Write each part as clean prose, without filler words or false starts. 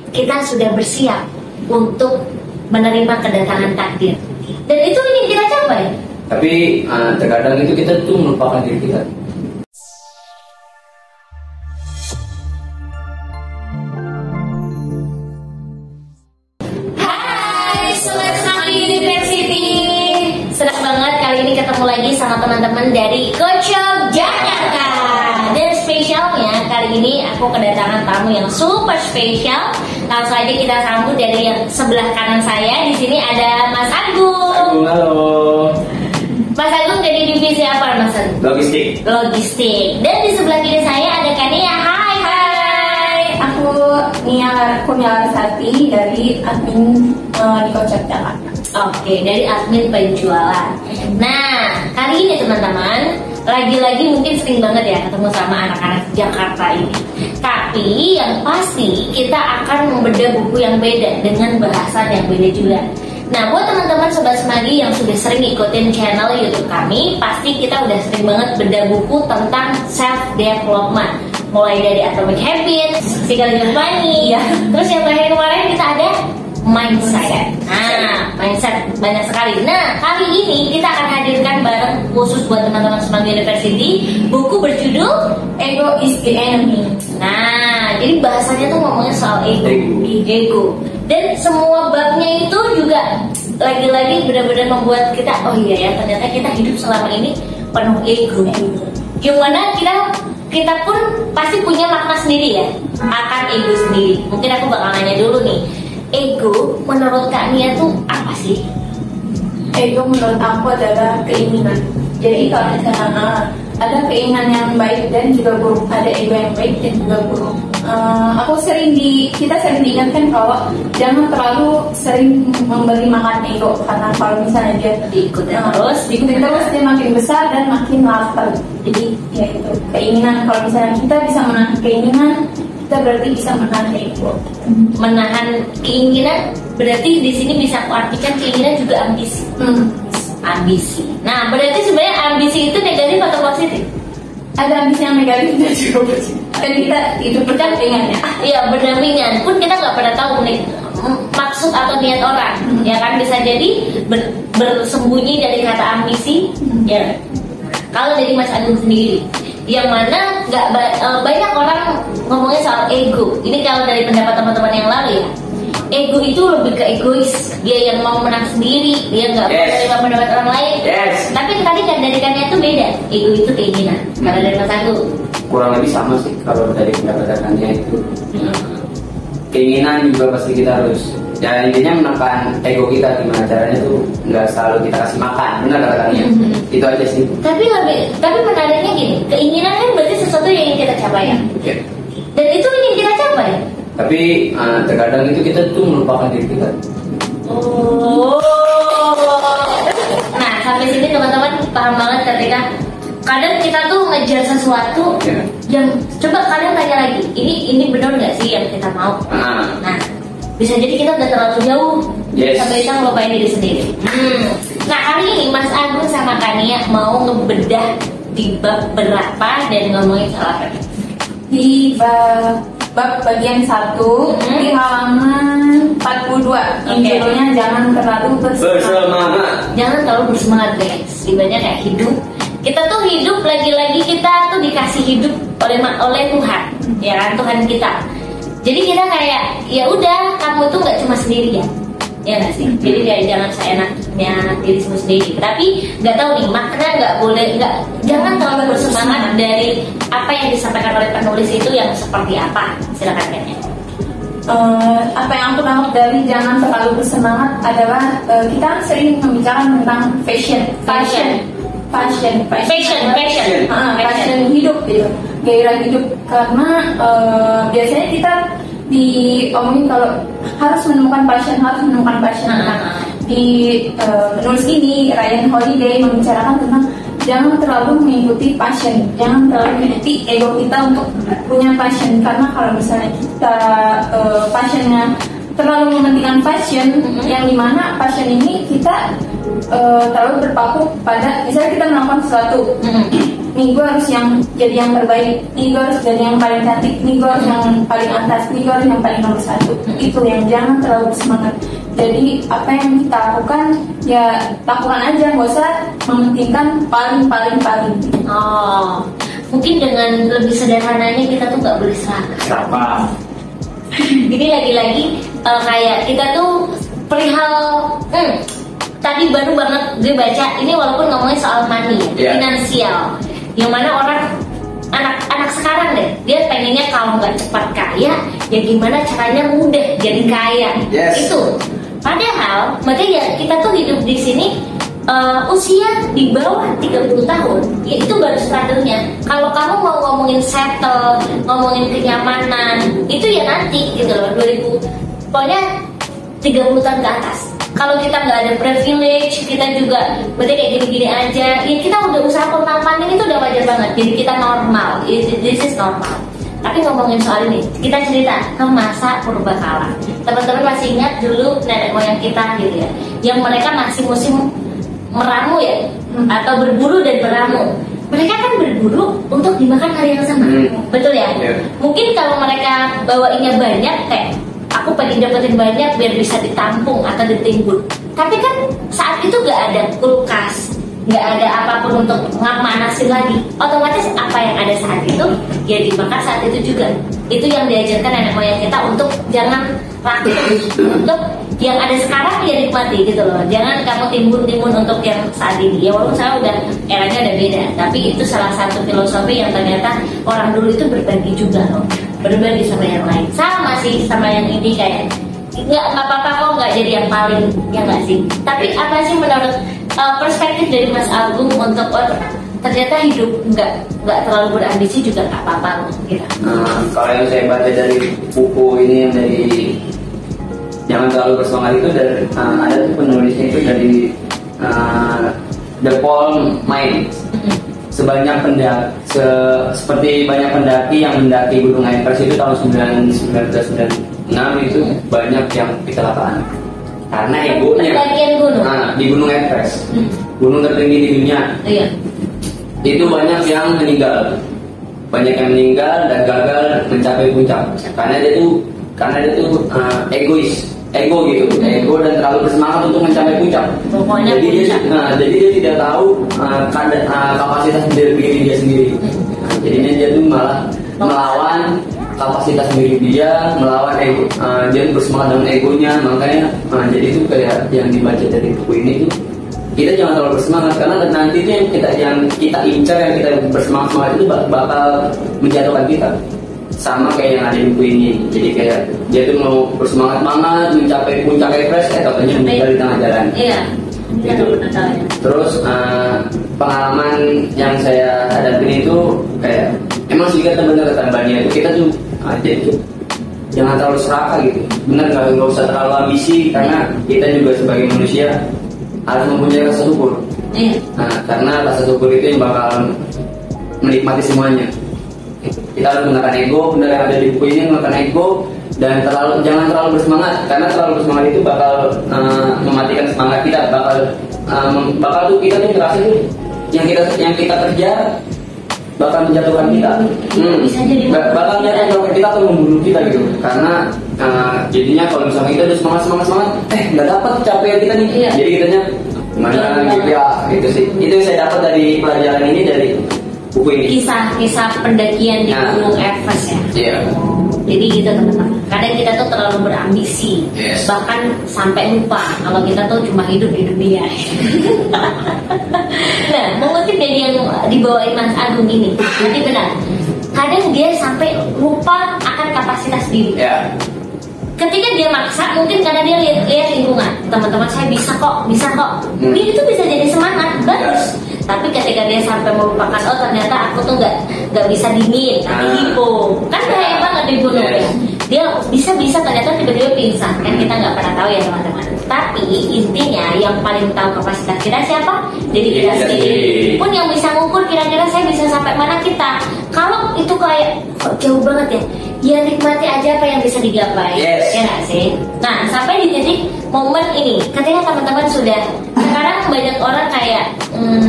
kita sudah bersiap untuk menerima kedatangan takdir. Dan itu ingin kita capai. Tapi terkadang itu kita tuh melupakan diri kita. Hai Sobat Semanggi University, senang banget kali ini ketemu lagi sama teman-teman dari Kocok Jakarta. Dan spesialnya kali ini aku kedatangan tamu yang super spesial. Langsung aja kita sambut dari yang sebelah kanan saya. Di sini ada Mas Agung. Halo. Mas Agung dari divisi apa, Mas Agung? Logistik. Logistik. Dan di sebelah kiri saya ada Kania. Hai. Aku Nia Kurniawarsati dari admin di Kocok Jakarta. Oke, dari admin penjualan. Nah, kali ini teman-teman, lagi-lagi mungkin sering banget ya ketemu sama anak-anak Jakarta ini. Tapi yang pasti kita akan membedah buku yang beda dengan bahasan yang beda juga. Nah, buat teman-teman Sobat Semanggi yang sudah sering ikutin channel YouTube kami, pasti kita udah sering banget bedah buku tentang self-development. Mulai dari Atomic Habits, Psikologi Money, terus yang terakhir kemarin kita ada mindset. Nah, mindset banyak sekali. Nah, kali ini kita akan hadirkan bareng khusus buat teman-teman Semanggi University buku berjudul Ego is the enemy. Nah, jadi bahasanya tuh ngomongnya soal ego. Dan semua babnya itu juga lagi-lagi benar-benar membuat kita, oh iya ya, ternyata kita hidup selama ini penuh ego. Gimana kita pun pasti punya makna sendiri ya akan ego sendiri. Mungkin aku bakal nanya dulu nih, ego menurut Kak Nia tuh apa sih? Ego menurut aku adalah keinginan. Jadi kalau misalnya ada keinginan yang baik dan juga buruk, ada ego yang baik dan juga buruk. Kita sering diingatkan kalau jangan terlalu sering memberi makan ego, karena kalau misalnya dia diikuti terus dia makin besar dan makin lapar. Jadi ya itu keinginan, kalau misalnya kita bisa menahan keinginan, kita berarti bisa menahan ego. Menahan keinginan berarti di sini bisa aku artikan keinginan juga ambisi. Ambisi. Nah, berarti sebenarnya ambisi itu negatif atau positif? Ada ambisi yang negatif dan juga positif. Dan kita hidup berdampingan ya. Iya, berdampingan. Pun kita nggak pernah tahu nih maksud atau niat orang. Ya kan, bisa jadi bersembunyi dari kata ambisi. Ya. Kalau dari Mas Agung sendiri, yang mana nggak banyak orang ngomongnya soal ego. Ini kalau dari pendapat teman-teman yang lalu ya. Ego itu lebih ke egois, dia yang mau menang sendiri, dia nggak mau menerima pendapat orang lain. Tapi tadi kan dari Kania itu beda, ego itu keinginan. Kalau dari Mas Agung Kurang lebih sama sih kalau dari pendapat Kania itu. Keinginan juga pasti kita harus, ya intinya menekan ego kita. Gimana caranya tuh nggak selalu kita kasih makan, benar kata Kania. Itu aja sih. Tapi menariknya gini, keinginan kan berarti sesuatu yang ingin kita capai ya. Dan itu ingin kita capai. Tapi terkadang itu kita tuh melupakan diri kita. Nah, sampai sini teman-teman paham banget ketika kadang kita tuh ngejar sesuatu yang coba kalian tanya lagi, ini benar nggak sih yang kita mau? Nah, bisa jadi kita udah terlalu jauh sampai kita ngelupain diri sendiri. Nah, hari ini Mas Agung sama Kania mau ngebedah di bab berapa dan ngomongin soal apa? Di bab bagian 1 di halaman 42. Judulnya jangan terlalu bersemangat. Jangan terlalu bersemangat guys. Dibanding kayak hidup. Kita tuh hidup lagi-lagi kita tuh dikasih hidup oleh Tuhan, ya kan, Tuhan kita. Jadi kita kayak ya udah, kamu tuh nggak cuma sendirian, ya nggak sih. Jadi kayak jangan seenaknya dirimu sendiri. Tapi nggak tahu nih makna, jangan terlalu bersemangat dari apa yang disampaikan oleh penulis itu yang seperti apa. Silakan Kania. Apa yang aku tangkap dari jangan terlalu bersemangat adalah kita sering membicarakan tentang passion hidup gitu, gairah hidup, karena biasanya kita diomongin kalau harus menemukan passion. Di penulis ini Ryan Holiday membicarakan tentang jangan terlalu mengikuti passion, jangan terlalu mengikuti ego kita untuk punya passion, karena kalau misalnya kita passionnya terlalu mementingkan passion, yang dimana passion ini kita terlalu berpaku pada misalnya kita melakukan sesuatu, nih gue harus yang jadi yang terbaik, nih gue harus jadi yang paling cantik, nih gue harus yang paling atas, nih gue harus yang paling nomor satu. Itu yang jangan terlalu semangat. Jadi apa yang kita lakukan ya lakukan aja, nggak usah mementingkan paling. Oh, mungkin dengan lebih sederhananya kita tuh nggak boleh serakah. Jadi lagi-lagi kayak kita tuh perihal tadi baru banget gue baca ini, walaupun ngomongin soal money, finansial, yang mana orang anak sekarang deh dia pengennya kalau nggak cepat kaya ya gimana caranya mudah jadi kaya. Itu padahal makanya kita tuh hidup di sini usia di bawah 30 tahun ya itu baru struggle-nya. Kalau kamu mau ngomongin settle, ngomongin kenyamanan itu ya nanti gitu loh, 2000 pokoknya 30 tahun ke atas. Kalau kita nggak ada privilege, kita juga berarti kayak gini-gini aja ya kita udah usaha pemapanin itu udah wajar banget. Jadi kita normal, this is normal. Tapi ngomongin soal ini, kita cerita ke masa purbakala. Teman-teman masih ingat dulu nenek moyang kita gitu ya, yang mereka masih musim meramu ya, atau berburu dan meramu. Mereka kan berburu untuk dimakan hari yang sama, betul ya? Mungkin kalau mereka bawainnya banyak, kayak aku pengen dapetin banyak biar bisa ditampung atau ditimbun. Tapi kan saat itu gak ada kulkas, gak ada apapun untuk manasin lagi. Otomatis apa yang ada saat itu ya dimakan saat itu juga. Itu yang diajarkan nenek moyang kita untuk jangan rakus, untuk yang ada sekarang ya nikmati gitu loh. Jangan kamu timbun-timbun untuk yang saat ini. Ya walaupun saya udah eranya udah beda, tapi itu salah satu filosofi yang ternyata orang dulu itu berbagi juga loh, berbagi sama yang lain. Sama sih sama yang ini kayak nggak apa-apa kok nggak jadi yang paling, ya nggak sih. Tapi apa sih menurut perspektif dari Mas Agung untuk ternyata hidup nggak terlalu berambisi juga nggak apa-apa gitu. Kalau yang saya baca dari buku ini yang dari Jangan Terlalu Bersemangat itu dari ada tuh penulisnya itu dari The Paul Mind. Seperti banyak pendaki yang mendaki Gunung Everest itu tahun 1996 itu banyak yang kecelakaan karena egonya. Di Gunung Everest, gunung tertinggi di dunia. Itu banyak yang meninggal, dan gagal mencapai puncak karena dia tuh ego dan terlalu bersemangat untuk mencapai puncak. Jadi dia tidak tahu kapasitas diri dia sendiri. Jadinya dia tuh malah melawan kapasitas diri dia, melawan ego. Dia bersemangat dengan egonya, makanya jadi itu kayak yang dibaca dari buku ini tuh. Kita jangan terlalu bersemangat karena nanti itu yang kita incar, yang kita bersemangat itu bakal menjatuhkan kita. Sama kayak yang ada di buku ini. Jadi kayak dia tuh mau bersemangat banget mencapai puncak Everest, katanya meninggal di tengah jalan. Gitu. Terus pengalaman yang saya hadapin itu kayak emang sih kata bener kata Mbaknya itu kita tuh jadi jangan terlalu serakah gitu. Bener nggak usah terlalu ambisi karena kita juga sebagai manusia harus mempunyai rasa syukur. Karena rasa syukur itu yang bakal menikmati semuanya. Kita harus menggunakan ego, benar yang ada di buku ini menggunakan ego, dan jangan terlalu bersemangat karena terlalu bersemangat itu bakal mematikan semangat kita, bakal tuh kita tuh ngerasa tuh yang kita kerja bakal menjatuhkan kita, bakal menjatuhkan kita atau membunuh kita gitu. Karena jadinya kalau misalnya kita udah semangat nggak dapat capaian kita nih, jadi kitanya gimana gitu ya, gitu sih. Itu yang saya dapat dari pelajaran ini dari buku ini. Kisah pendakian di Gunung Everest ya. Jadi gitu teman-teman. Kadang kita tuh terlalu berambisi, bahkan sampai lupa kalau kita tuh cuma hidup di dunia. Nah, mengutip dari yang dibawain Mas Agung ini, berarti benar. Kadang dia sampai lupa akan kapasitas diri. Ketika dia maksa, mungkin karena dia lihat lingkungan, teman-teman saya bisa kok. Ini itu bisa jadi semangat, bagus. Tapi ketika dia sampai melupakan, oh ternyata aku tuh nggak bisa dingin, tapi hipo, kan bahaya banget di gunung ya. Dia bisa ternyata tiba-tiba pingsan, kan kita nggak pernah tahu ya teman-teman. Tapi intinya yang paling tahu kapasitas kita siapa? Jadi kita sendiri. Pun yang bisa ngukur kira-kira saya bisa sampai mana kita. Kalau itu kayak kok jauh banget ya, ya nikmati aja apa yang bisa digapai. Yes. Ya nggak sih? Nah, sampai di titik momen ini, ketika teman-teman sudah, sekarang banyak orang kayak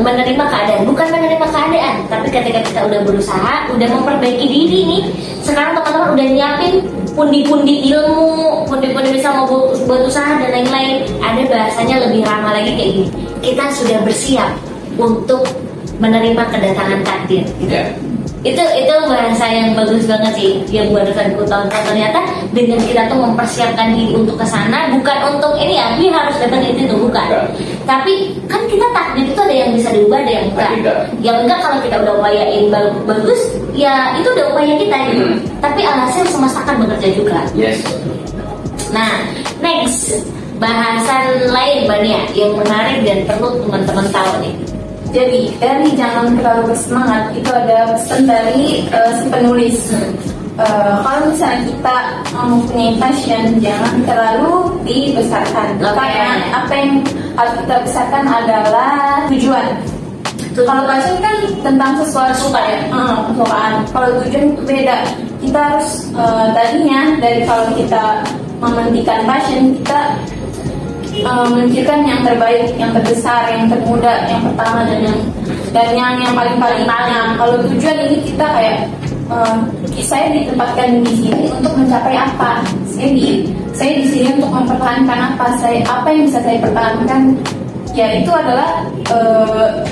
menerima keadaan, bukan menerima keadaan, tapi ketika kita udah berusaha, udah memperbaiki diri nih, sekarang teman-teman udah nyiapin pundi-pundi ilmu, pundi-pundi bisa mau buat usaha dan lain-lain. Ada bahasanya lebih ramah lagi kayak gini, kita sudah bersiap untuk menerima kedatangan takdir gitu. Yeah. Itu bahasa yang bagus banget sih, yang barusan ku tonton. Ternyata dengan kita tuh mempersiapkan diri untuk kesana, bukan untuk ini ya, ini harus datang itu tuh, bukan. Enggak. Tapi kan kita takdir itu ada yang bisa diubah, ada yang enggak. Yang enggak kalau kita udah upayain bagus, ya itu udah upaya kita gitu. Tapi alhasil semesta akan bekerja juga. Yes. Nah, next bahasan lain Bania yang menarik dan perlu teman-teman tahu nih. Jadi dari jangan terlalu bersemangat itu ada pesan dari si penulis. Kalau misalnya kita mempunyai passion, jangan terlalu dibesarkan. Karena apa yang harus kita besarkan adalah tujuan. Kalau passion kan tentang sesuatu ya, kesukaan. Kalau tujuan itu beda. Kita harus tadinya dari kalau kita mementingkan passion, kita memikirkan yang terbaik, yang terbesar, yang termuda, yang pertama dan yang paling. Nah, kalau tujuan ini kita kayak saya ditempatkan di sini untuk mencapai apa? Saya di sini untuk mempertahankan apa? Apa yang bisa saya pertahankan? Ya itu adalah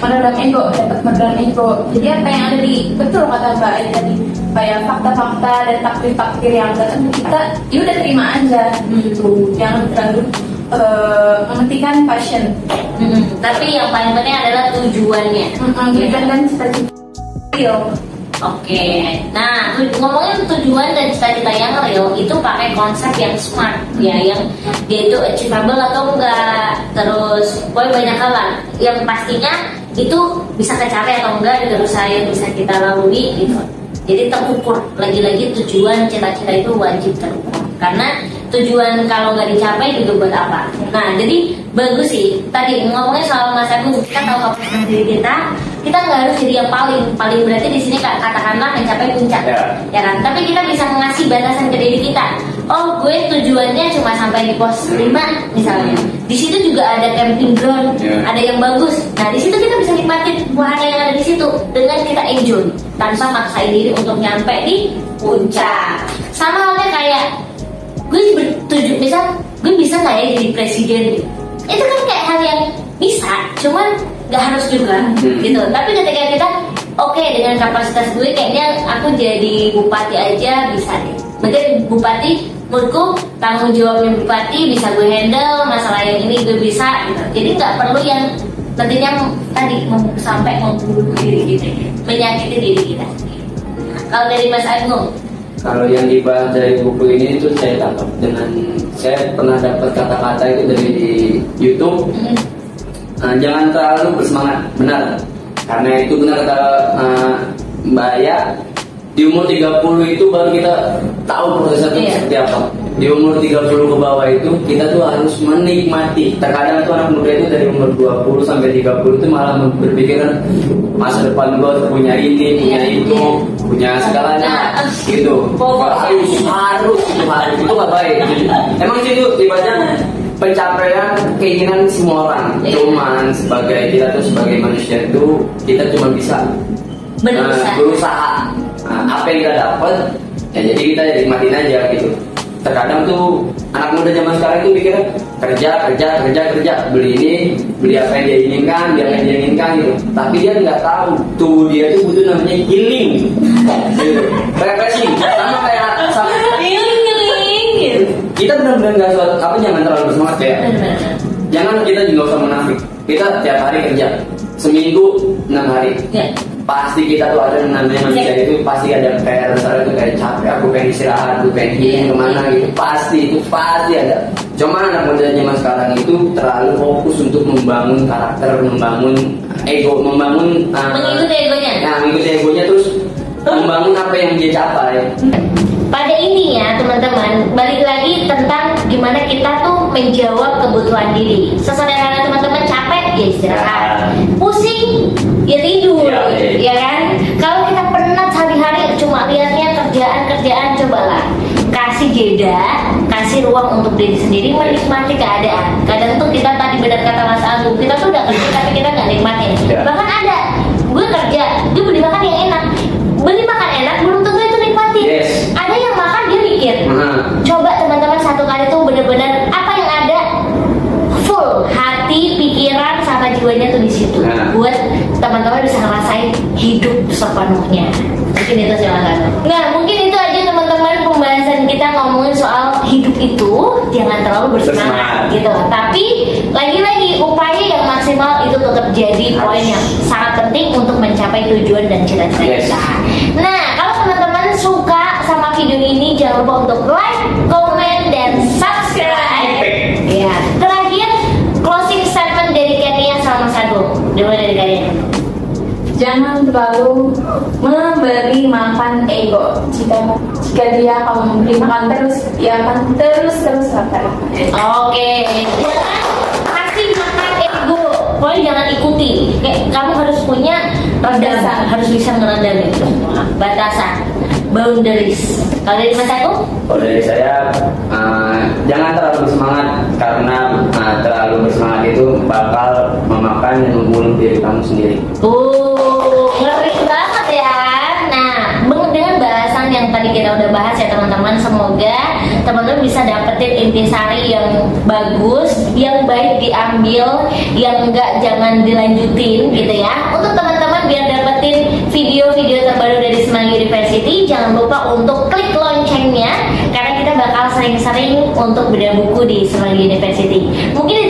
meredam ego, dapat meredam ego. Jadi apa yang ada di, betul kata Mbak Ai tadi, kayak fakta-fakta dan takdir-takdir yang datang ke kita, ya udah terima aja gitu. Jangan terlalu mementingkan passion. Tapi yang paling penting adalah tujuannya. Tujuan dan cita-cita real. Oke, nah ngomongin tujuan dan cita-cita yang real itu pakai konsep yang smart ya, yang dia itu achievable atau enggak, terus banyak hal lah yang pastinya itu bisa kecapai atau enggak dengan usaha yang bisa kita lalui gitu. Jadi terukur, lagi-lagi tujuan cita-cita itu wajib terukur, karena tujuan kalau nggak dicapai juga buat apa. Nah jadi bagus sih tadi ngomongin soal Mas Agung, kita tahu kapasitas diri kita nggak harus jadi yang paling berarti di sini katakanlah mencapai puncak, ya kan? Tapi kita bisa ngasih batasan ke diri kita. Oh gue tujuannya cuma sampai di pos 5 misalnya. Di situ juga ada camping ground, ada yang bagus. Nah di situ kita bisa nikmatin wahana yang ada di situ dengan kita enjoy tanpa maksain diri untuk nyampe di puncak. Sama halnya kayak misal gue bisa nggak ya jadi presiden? Itu kan kayak hal yang bisa, cuman nggak harus juga gitu. Tapi ketika kita oke, dengan kapasitas gue kayaknya aku jadi bupati aja bisa deh. Mungkin bupati menurutku tanggung jawabnya bupati bisa gue handle, masalah yang ini gue bisa gitu. Jadi nggak perlu yang nantinya tadi sampai membunuh diri kita, menyakiti diri kita. Kalau dari Mas Agung? Kalau yang dibahas dari buku ini itu saya tangkap dengan, saya pernah dapat kata-kata itu dari YouTube. Jangan terlalu bersemangat, benar. Karena itu benar kata Mbak Aya, di umur 30 itu baru kita tahu prosesnya itu seperti apa. Di umur 30 ke bawah itu kita tuh harus menikmati. Terkadang tuh anak muda itu dari umur 20 sampai 30 itu malah berpikiran masa depan gue punya ini, punya itu, punya segalanya gitu. Harus itu nggak baik. Emang itu ibaratnya pencapaian keinginan semua orang. Cuman sebagai kita tuh sebagai manusia itu kita cuma bisa berusaha. Apa yang kita dapat ya jadi kita nikmatin aja gitu. Terkadang tuh anak muda zaman sekarang itu pikirnya kerja, beli ini, beli apa yang dia inginkan, gitu. Tapi dia nggak tahu tuh dia tuh butuh namanya healing, refreshing, sama kayak healing gitu. Kita benar-benar nggak suatu apa, jangan terlalu bersemangat ya. Jangan, kita juga usah munafik. Kita tiap hari kerja, seminggu 6 hari. Pasti kita tuh ada namanya manusia itu pasti ada kayak rasa itu kayak capek, aku pengen istirahat, aku pengen healing kemana gitu, pasti ada. Cuma anak muda zaman sekarang itu terlalu fokus untuk membangun karakter, membangun ego, mengikuti egonya, terus membangun apa yang dia capai. Pada intinya teman-teman, balik lagi tentang gimana kita tuh menjawab kebutuhan diri. Sesederhana teman-teman capek ya istirahat, pusing ya tidur, ya kan? Kalau kita penat sehari-hari cuma lihatnya kerjaan, coba jeda, kasih ruang untuk diri sendiri menikmati keadaan. Kadang tuh kita tadi benar kata Mas Agung, kita tuh udah kerja tapi kita nggak nikmatin. Bahkan ada, gue kerja, dia beli makan yang enak, beli makan enak belum tentu itu nikmatin. Ada yang makan dia mikir. Coba teman-teman satu kali tuh benar-benar apa yang ada full hati, pikiran, sama jiwanya tuh di situ. Buat teman-teman bisa ngerasain hidup sepenuhnya. Mungkin itu silakan. Nah, mungkin itu aja teman-teman pembahasan kita ngomongin soal hidup itu jangan terlalu bersemangat gitu. Tapi lagi-lagi upaya yang maksimal itu tetap jadi poin yang sangat penting untuk mencapai tujuan dan cita-cita kita. Nah, kalau teman-teman suka sama video ini jangan lupa untuk like, comment, dan subscribe. Ya. Terakhir closing statement dari Kenia sama Mas Agung. Dimulai dari kalian. Jangan terlalu memberi makan ego. Jika dia akan memberi makan terus, dia akan terus makan. Oke, jangan kasih makan ego. Pokoknya jangan ikuti. Kayak kamu harus punya batasan, harus bisa meredam itu. Batasan, boundaries. Kalau dari Mas Agung? Kalau dari saya, jangan terlalu bersemangat karena terlalu bersemangat itu bakal memakan dan membunuh diri kamu sendiri. Ngeri banget ya. Nah, dengan bahasan yang tadi kita udah bahas ya teman-teman, semoga teman-teman bisa dapetin intisari yang bagus, yang baik diambil, yang enggak jangan dilanjutin gitu ya. Untuk teman-teman biar dapetin video-video terbaru dari Semanggi University, jangan lupa untuk klik loncengnya karena kita bakal sering-sering untuk bedah buku di Semanggi University. Mungkin